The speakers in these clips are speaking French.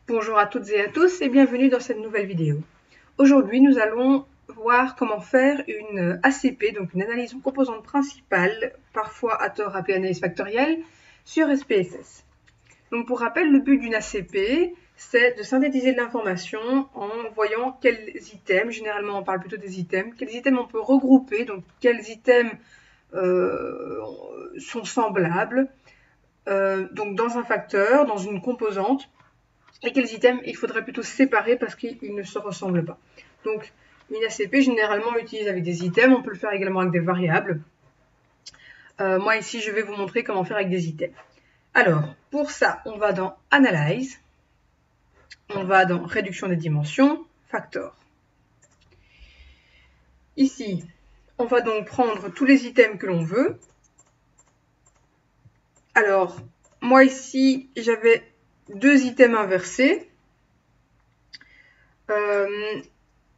Bonjour à toutes et à tous et bienvenue dans cette nouvelle vidéo. Aujourd'hui, nous allons voir comment faire une ACP, donc une analyse en composantes principales, parfois à tort appelée analyse factorielle, sur SPSS. Donc pour rappel, le but d'une ACP, c'est de synthétiser de l'information en voyant quels items, généralement on parle plutôt des items, quels items on peut regrouper, donc quels items sont semblables, donc dans un facteur, dans une composante, et quels items il faudrait plutôt séparer parce qu'ils ne se ressemblent pas. Donc une ACP généralement on l'utilise avec des items, on peut le faire également avec des variables. Moi ici je vais vous montrer comment faire avec des items. Alors pour ça on va dans Analyse, on va dans Réduction des dimensions, Factor. Ici on va donc prendre tous les items que l'on veut. Alors moi ici j'avais deux items inversés.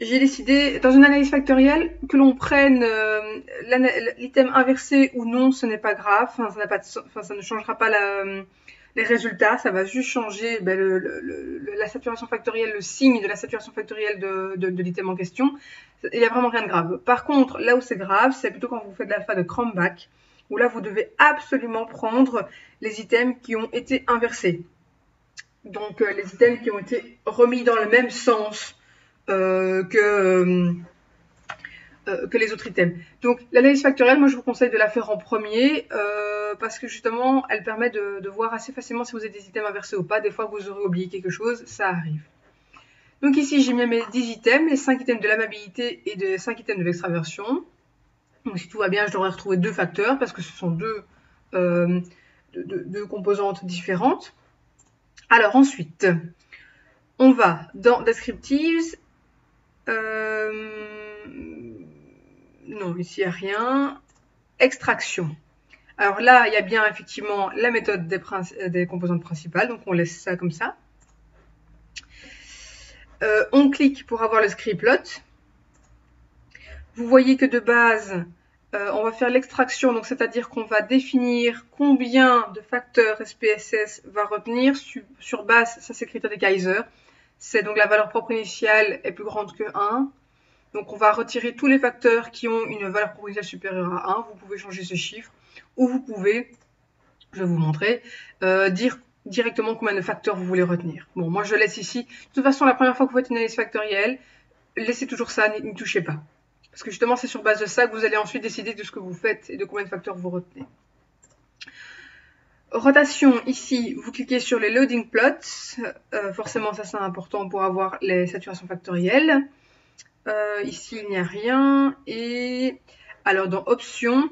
J'ai décidé, dans une analyse factorielle, que l'on prenne l'item inversé ou non, ce n'est pas grave, ça ne changera pas les résultats, ça va juste changer la saturation factorielle, le signe de la saturation factorielle de l'item en question. Il n'y a vraiment rien de grave. Par contre, là où c'est grave, c'est plutôt quand vous faites l'alpha de Cronbach, où là vous devez absolument prendre les items qui ont été inversés. Donc les items qui ont été remis dans le même sens que les autres items. Donc l'analyse factorielle, moi je vous conseille de la faire en premier parce que justement elle permet de voir assez facilement si vous avez des items inversés ou pas. Des fois vous aurez oublié quelque chose, ça arrive. Donc ici j'ai mis mes 10 items, les 5 items de l'amabilité et les 5 items de l'extraversion. Donc si tout va bien, je devrais retrouver deux facteurs parce que ce sont deux composantes différentes. Alors ensuite, on va dans Descriptives. Non, ici il n'y a rien. Extraction. Alors là, il y a bien effectivement la méthode des composantes principales, donc on laisse ça comme ça. On clique pour avoir le scriptplot. Vous voyez que de base, on va faire l'extraction, donc c'est-à-dire qu'on va définir combien de facteurs SPSS va retenir sur base, ça c'est critère de Kaiser. C'est donc la valeur propre initiale est plus grande que 1. Donc on va retirer tous les facteurs qui ont une valeur propre initiale supérieure à 1. Vous pouvez changer ce chiffre. Ou vous pouvez, je vais vous montrer, dire directement combien de facteurs vous voulez retenir. Bon, moi je laisse ici. De toute façon, la première fois que vous faites une analyse factorielle, laissez toujours ça, n'y touchez pas. Parce que justement, c'est sur base de ça que vous allez ensuite décider de ce que vous faites et de combien de facteurs vous retenez. Rotation, ici, vous cliquez sur les loading plots. Forcément, ça c'est important pour avoir les saturations factorielles. Ici, il n'y a rien. Et alors, dans Options,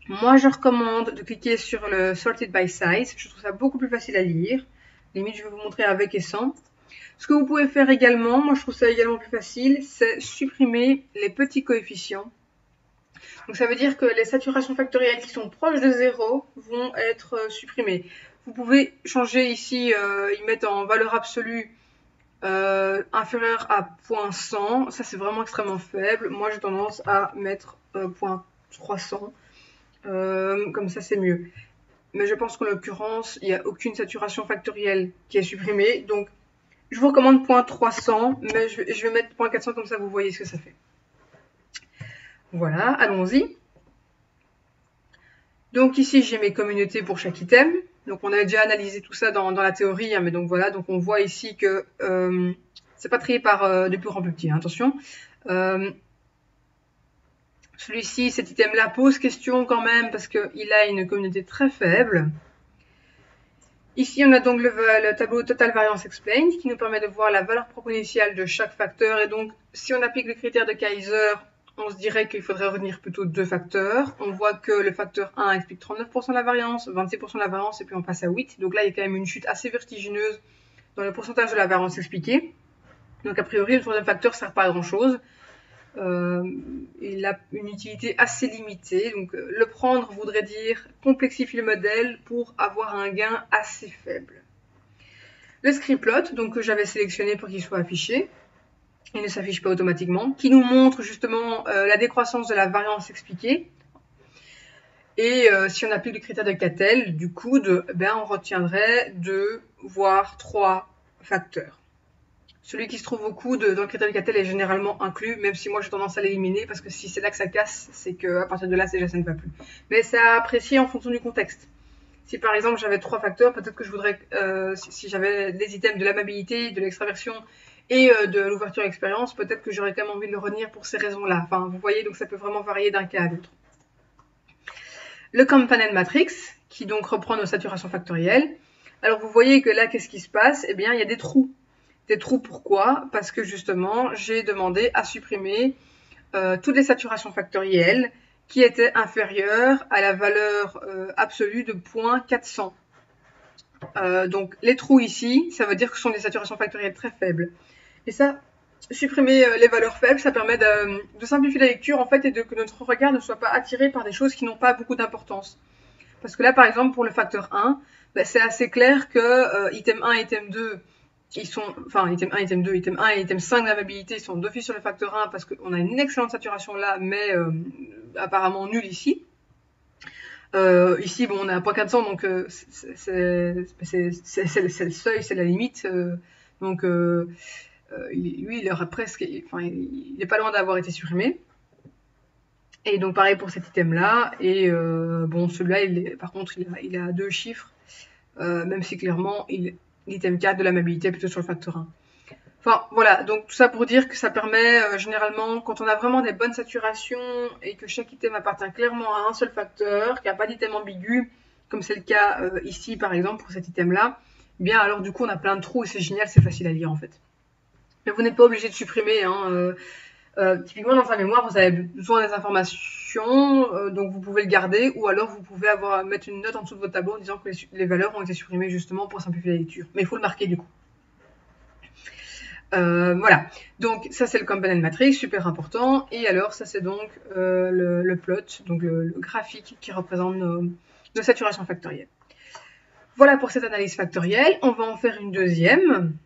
moi, je recommande de cliquer sur le Sorted by Size. Je trouve ça beaucoup plus facile à lire. Limite, je vais vous montrer avec et sans. Ce que vous pouvez faire également, moi je trouve ça également plus facile, c'est supprimer les petits coefficients. Donc ça veut dire que les saturations factorielles qui sont proches de 0 vont être supprimées. Vous pouvez changer ici, y mettre en valeur absolue inférieure à 0.100. Ça c'est vraiment extrêmement faible. Moi j'ai tendance à mettre 0.300. Comme ça c'est mieux. Mais je pense qu'en l'occurrence, il n'y a aucune saturation factorielle qui est supprimée. Donc je vous recommande 0.300, mais je vais mettre 0.400 comme ça vous voyez ce que ça fait. Voilà, allons-y. Donc ici j'ai mes communautés pour chaque item. Donc on a déjà analysé tout ça dans la théorie, hein, mais donc voilà, donc on voit ici que c'est pas trié par du plus grand plus petit, hein, attention. Celui-ci, cet item-là pose question quand même parce qu'il a une communauté très faible. Ici, on a donc le tableau Total Variance Explained qui nous permet de voir la valeur propre initiale de chaque facteur. Et donc, si on applique le critère de Kaiser, on se dirait qu'il faudrait retenir plutôt deux facteurs. On voit que le facteur 1 explique 39% de la variance, 26% de la variance, et puis on passe à 8. Donc là, il y a quand même une chute assez vertigineuse dans le pourcentage de la variance expliquée. Donc a priori, le troisième facteur ne sert pas à grand-chose. Il a une utilité assez limitée, donc le prendre voudrait dire complexifier le modèle pour avoir un gain assez faible. Le scriptplot, donc que j'avais sélectionné pour qu'il soit affiché, il ne s'affiche pas automatiquement, qui nous montre justement la décroissance de la variance expliquée. Et si on applique le critère de Cattell, du coup, on retiendrait 2 voire 3 facteur. Celui qui se trouve au coude dans le critère du Cattell est généralement inclus, même si moi j'ai tendance à l'éliminer, parce que si c'est là que ça casse, c'est qu'à partir de là, déjà ça ne va plus. Mais c'est à apprécier en fonction du contexte. Si par exemple j'avais 3 facteurs, peut-être que je voudrais, si j'avais des items de l'amabilité, de l'extraversion et de l'ouverture à l'expérience, peut-être que j'aurais quand même envie de le retenir pour ces raisons-là. Enfin, vous voyez, donc ça peut vraiment varier d'un cas à l'autre. Le Component Matrix, qui donc reprend nos saturations factorielles. Alors vous voyez que là, qu'est-ce qui se passe? Eh bien, il y a des trous. Des trous, pourquoi? Parce que justement, j'ai demandé à supprimer toutes les saturations factorielles qui étaient inférieures à la valeur absolue de 0.400. Donc les trous ici, ça veut dire que ce sont des saturations factorielles très faibles. Et ça, supprimer les valeurs faibles, ça permet de simplifier la lecture en fait et que notre regard ne soit pas attiré par des choses qui n'ont pas beaucoup d'importance. Parce que là, par exemple, pour le facteur 1, c'est assez clair que item 1 et item 2, ils sont, enfin, item 1, item 2, item 1 et item 5 d'amabilité sont d'office sur le facteur 1 parce qu'on a une excellente saturation là, mais apparemment nulle ici. Ici, bon, on est à 0.400, donc c'est le seuil, c'est la limite. Donc, lui, il aura presque, enfin, il est pas loin d'avoir été supprimé. Et donc, pareil pour cet item-là. Et bon, celui-là, par contre, il a 2 chiffres, même si clairement, l'item 4 de l'amabilité est plutôt sur le facteur 1. Enfin, voilà, donc tout ça pour dire que ça permet généralement, quand on a vraiment des bonnes saturations et que chaque item appartient clairement à un seul facteur, qu'il n'y a pas d'item ambigu, comme c'est le cas ici par exemple pour cet item-là, eh bien alors du coup on a plein de trous et c'est génial, c'est facile à lire en fait. Mais vous n'êtes pas obligé de supprimer, hein, typiquement dans un mémoire vous avez besoin des informations, donc vous pouvez le garder, ou alors vous pouvez mettre une note en dessous de votre tableau en disant que les valeurs ont été supprimées justement pour simplifier la lecture. Mais il faut le marquer du coup. Voilà, donc ça c'est le Component Matrix, super important. Et alors ça c'est donc le plot, donc le graphique qui représente nos saturations factorielles. Voilà pour cette analyse factorielle. On va en faire une deuxième.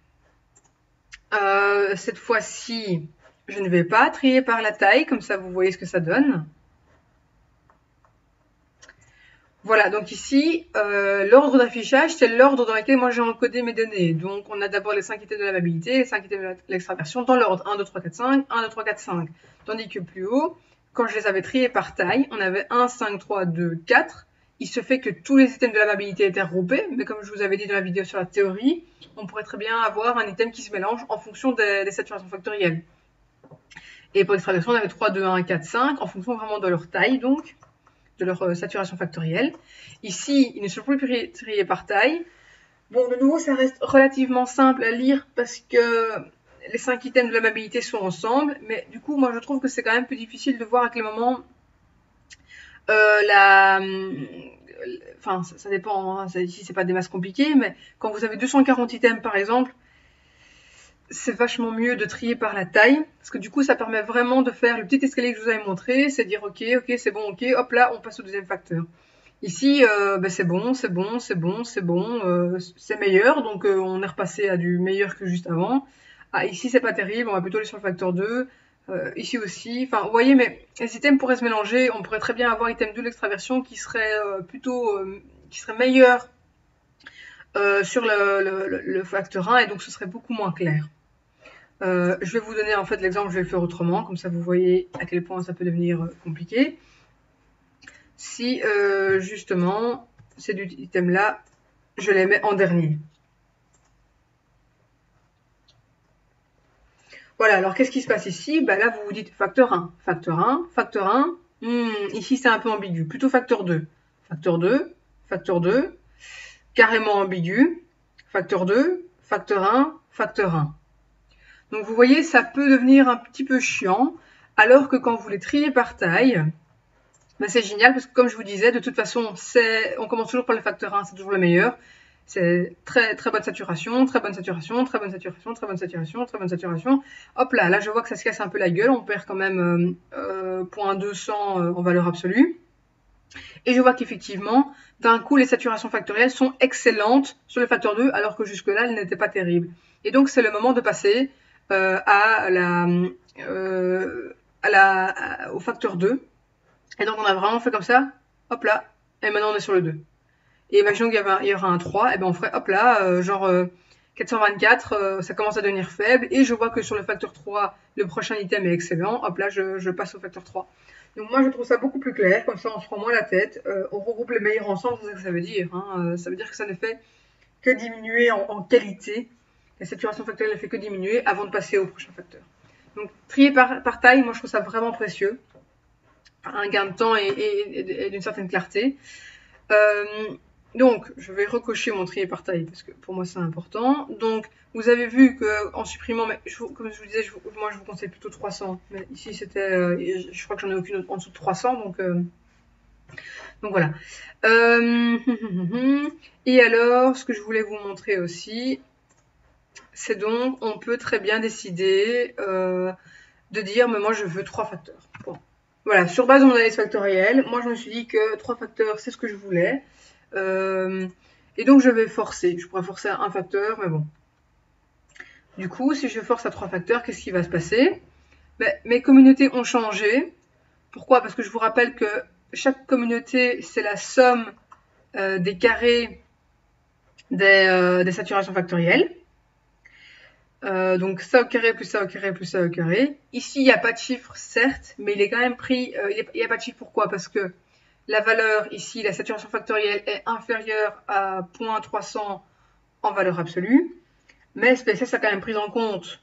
Cette fois-ci, je ne vais pas trier par la taille, comme ça vous voyez ce que ça donne. Voilà, donc ici, l'ordre d'affichage, c'est l'ordre dans lequel moi j'ai encodé mes données. Donc, on a d'abord les 5 items de l'amabilité, les 5 items de l'extraversion, dans l'ordre 1, 2, 3, 4, 5, 1, 2, 3, 4, 5. Tandis que plus haut, quand je les avais triés par taille, on avait 1, 5, 3, 2, 4. Il se fait que tous les items de l'amabilité étaient regroupés, mais comme je vous avais dit dans la vidéo sur la théorie, on pourrait très bien avoir un item qui se mélange en fonction des saturations factorielles. Et pour l'extraversion, on avait 3, 2, 1, 4, 5, en fonction vraiment de leur taille, donc de leur saturation factorielle. Ici, ils ne sont plus triés par taille. Bon, de nouveau, ça reste relativement simple à lire parce que les 5 items de l'amabilité sont ensemble, mais du coup, moi, je trouve que c'est quand même plus difficile de voir à quel moment enfin, ça dépend, hein, ici, c'est pas des masses compliquées, mais quand vous avez 240 items, par exemple, c'est vachement mieux de trier par la taille, parce que du coup, ça permet vraiment de faire le petit escalier que je vous avais montré, c'est dire, ok, c'est bon, ok, hop là, on passe au deuxième facteur. Ici, c'est bon, c'est meilleur, donc on est repassé à du meilleur que juste avant. Ah, ici, c'est pas terrible, on va plutôt aller sur le facteur 2. Ici aussi, enfin, vous voyez, mais les items pourraient se mélanger, on pourrait très bien avoir item 2 l'extraversion qui serait qui serait meilleur sur le facteur 1, et donc ce serait beaucoup moins clair. Je vais vous donner en fait l'exemple, je vais le faire autrement, comme ça vous voyez à quel point ça peut devenir compliqué. Si justement ces deux items là, je les mets en dernier. Voilà, alors qu'est-ce qui se passe ici? Bah là vous vous dites facteur 1, facteur 1, facteur 1, ici c'est un peu ambigu, plutôt facteur 2, facteur 2, facteur 2, carrément ambigu, facteur 2, facteur 1, facteur 1. Donc vous voyez, ça peut devenir un petit peu chiant, alors que quand vous les triez par taille, ben c'est génial parce que comme je vous disais, de toute façon, on commence toujours par le facteur 1, c'est toujours le meilleur. C'est très très bonne saturation, très bonne saturation, très bonne saturation, très bonne saturation, très bonne saturation. Hop là, je vois que ça se casse un peu la gueule, on perd quand même 0.200 en valeur absolue. Et je vois qu'effectivement, d'un coup, les saturations factorielles sont excellentes sur le facteur 2, alors que jusque-là, elles n'étaient pas terribles. Et donc, c'est le moment de passer au facteur 2. Et donc, on a vraiment fait comme ça, hop là, et maintenant on est sur le 2. Et imaginons qu'il y aura un 3, et ben on ferait hop là, genre 424, ça commence à devenir faible. Et je vois que sur le facteur 3, le prochain item est excellent. Hop là, je passe au facteur 3. Donc moi, je trouve ça beaucoup plus clair. Comme ça, on se prend moins la tête. On regroupe les meilleurs ensemble, c'est ça que ça veut dire. Hein. Ça veut dire que ça ne fait que diminuer en qualité. La saturation factorielle ne fait que diminuer avant de passer au prochain facteur. Donc, trier par taille, moi, je trouve ça vraiment précieux. Un gain de temps et d'une certaine clarté. Donc, je vais recocher mon trier par taille parce que pour moi c'est important. Donc, vous avez vu qu'en supprimant, mais comme je vous disais, moi je vous conseille plutôt 300. Mais ici c'était, je crois que j'en ai aucune en dessous de 300, donc voilà. Et alors, ce que je voulais vous montrer aussi, c'est donc, on peut très bien décider de dire, mais moi je veux 3 facteurs. Bon. Voilà, sur base de mon analyse factorielle, moi je me suis dit que 3 facteurs c'est ce que je voulais. Et donc je vais forcer. Je pourrais forcer à un facteur, mais bon. Du coup, si je force à 3 facteurs, qu'est-ce qui va se passer? Mes communautés ont changé. Pourquoi? Parce que je vous rappelle que chaque communauté, c'est la somme des carrés des saturations factorielles. Donc ça au carré plus ça au carré plus ça au carré. Ici, il n'y a pas de chiffre, certes, mais il est quand même pris... il n'y a pas de chiffre, pourquoi? Parce que la valeur ici, la saturation factorielle, est inférieure à 0.300 en valeur absolue. Mais SPSS a quand même pris en compte.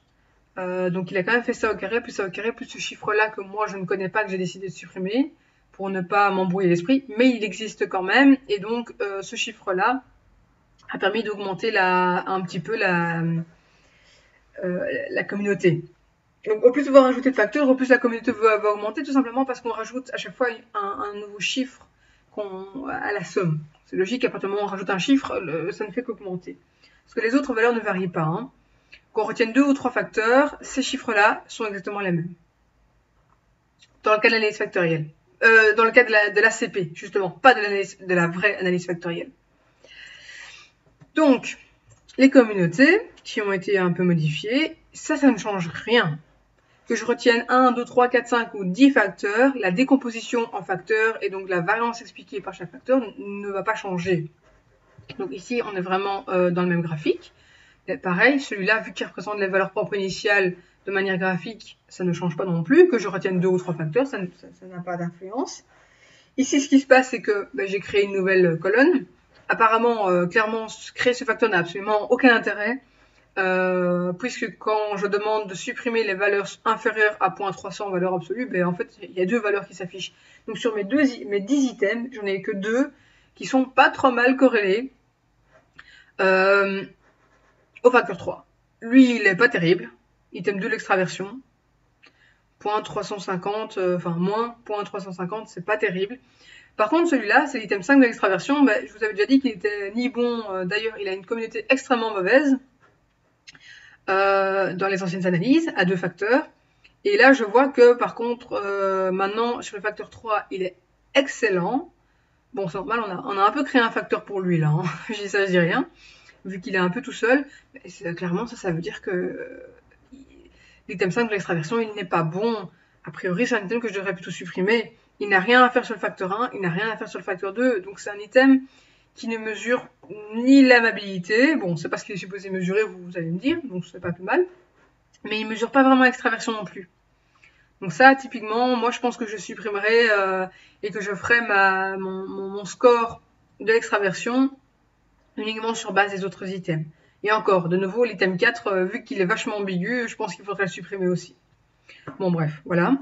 Donc il a quand même fait ça au carré plus ce chiffre-là que moi je ne connais pas, que j'ai décidé de supprimer pour ne pas m'embrouiller l'esprit. Mais il existe quand même. Et donc ce chiffre-là a permis d'augmenter un petit peu la communauté. Donc, au plus on va rajouter de facteurs, au plus la communauté va augmenter, tout simplement parce qu'on rajoute à chaque fois un nouveau chiffre à la somme. C'est logique, à partir du moment où on rajoute un chiffre, ça ne fait qu'augmenter. Parce que les autres valeurs ne varient pas. Hein. Qu'on retienne 2 ou 3 facteurs, ces chiffres-là sont exactement les mêmes. Dans le cas de l'analyse factorielle. Dans le cas de l'ACP, justement, pas de la vraie analyse factorielle. Donc, les communautés qui ont été un peu modifiées, ça ne change rien. Que je retienne 1, 2, 3, 4, 5 ou 10 facteurs, la décomposition en facteurs et donc la variance expliquée par chaque facteur ne va pas changer. Donc ici, on est vraiment dans le même graphique. Et pareil, celui-là, vu qu'il représente les valeurs propres initiales de manière graphique, ça ne change pas non plus. Que je retienne 2 ou 3 facteurs, ça n'a pas d'influence. Ici, ce qui se passe, c'est que j'ai créé une nouvelle colonne. Apparemment, clairement, créer ce facteur n'a absolument aucun intérêt. Puisque quand je demande de supprimer les valeurs inférieures à 0.300 en valeur absolue, en fait, il y a 2 valeurs qui s'affichent. Donc sur mes 10 items, j'en ai que 2 qui sont pas trop mal corrélés au facteur 3. Lui, il est pas terrible. Item 2, l'extraversion. 0.350, moins 0.350, c'est pas terrible. Par contre, celui-là, c'est l'item 5 de l'extraversion. Je vous avais déjà dit qu'il était ni bon. D'ailleurs, il a une communauté extrêmement mauvaise. Dans les anciennes analyses, à 2 facteurs. Et là, je vois que, par contre, maintenant, sur le facteur 3, il est excellent. Bon, c'est normal, on a un peu créé un facteur pour lui, là. Hein. Je dis rien, vu qu'il est un peu tout seul. Mais clairement, ça veut dire que l'item 5 de l'extraversion, il n'est pas bon. A priori, c'est un item que je devrais plutôt supprimer. Il n'a rien à faire sur le facteur 1, il n'a rien à faire sur le facteur 2. Donc, c'est un item qui ne mesure ni l'amabilité, bon, c'est pas ce qu'il est supposé mesurer, vous allez me dire, donc c'est pas plus mal, mais il mesure pas vraiment l'extraversion non plus. Donc ça, typiquement, moi je pense que je supprimerai et que je ferai mon score de l'extraversion uniquement sur base des autres items. Et encore, de nouveau, l'item 4, vu qu'il est vachement ambigu, je pense qu'il faudrait le supprimer aussi. Bon bref, voilà.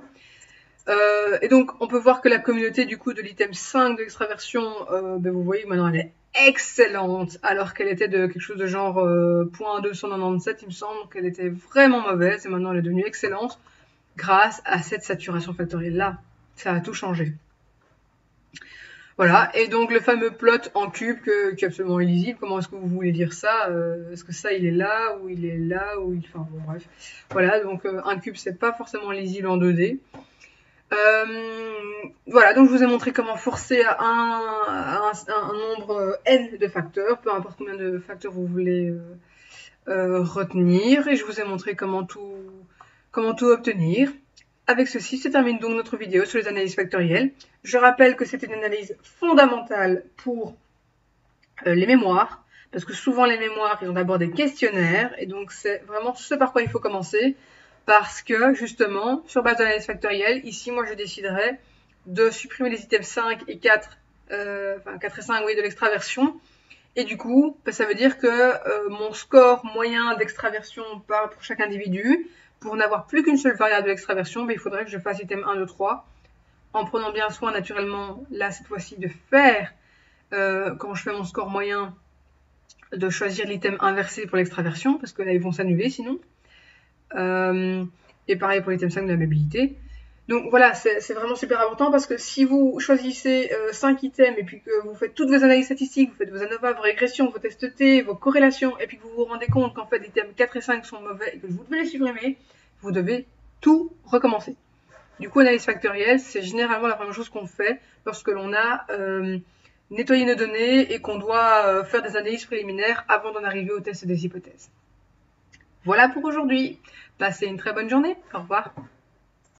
Et donc, on peut voir que la communauté du coup de l'item 5 de l'extraversion, vous voyez, maintenant elle est excellente, alors qu'elle était de quelque chose de genre 0.297, il me semble qu'elle était vraiment mauvaise, et maintenant elle est devenue excellente grâce à cette saturation factorielle-là. Ça a tout changé. Voilà, et donc le fameux plot en cube qui est absolument illisible, comment est-ce que vous voulez dire ça? Est-ce que ça il est là, ou il est là, ou il... Enfin bon bref. Voilà, donc un cube c'est pas forcément lisible en 2D. Voilà, donc je vous ai montré comment forcer à un nombre n de facteurs, peu importe combien de facteurs vous voulez retenir, et je vous ai montré comment tout obtenir. Avec ceci, se termine donc notre vidéo sur les analyses factorielles. Je rappelle que c'est une analyse fondamentale pour les mémoires, parce que souvent les mémoires, ils ont d'abord des questionnaires, et donc c'est vraiment ce par quoi il faut commencer, parce que justement, sur base de l'analyse factorielle, ici, moi, je déciderais de supprimer les items 5 et 4, enfin 4 et 5, oui, de l'extraversion, et du coup, ça veut dire que mon score moyen d'extraversion pour chaque individu, pour n'avoir plus qu'une seule variable de l'extraversion, il faudrait que je fasse item 1, 2, 3, en prenant bien soin naturellement, là, cette fois-ci, de faire, quand je fais mon score moyen, de choisir l'item inversé pour l'extraversion, parce que là, ils vont s'annuler sinon. Et pareil pour l'item 5 de la mobilité. Donc voilà, c'est vraiment super important parce que si vous choisissez 5 items et puis que vous faites toutes vos analyses statistiques, vous faites vos ANOVA, vos régressions, vos tests T, vos corrélations, et puis que vous vous rendez compte qu'en fait les items 4 et 5 sont mauvais et que vous devez les supprimer, vous devez tout recommencer. Du coup, analyse factorielle, c'est généralement la première chose qu'on fait lorsque l'on a nettoyé nos données et qu'on doit faire des analyses préliminaires avant d'en arriver au test des hypothèses. Voilà pour aujourd'hui. Passez une très bonne journée. Au revoir.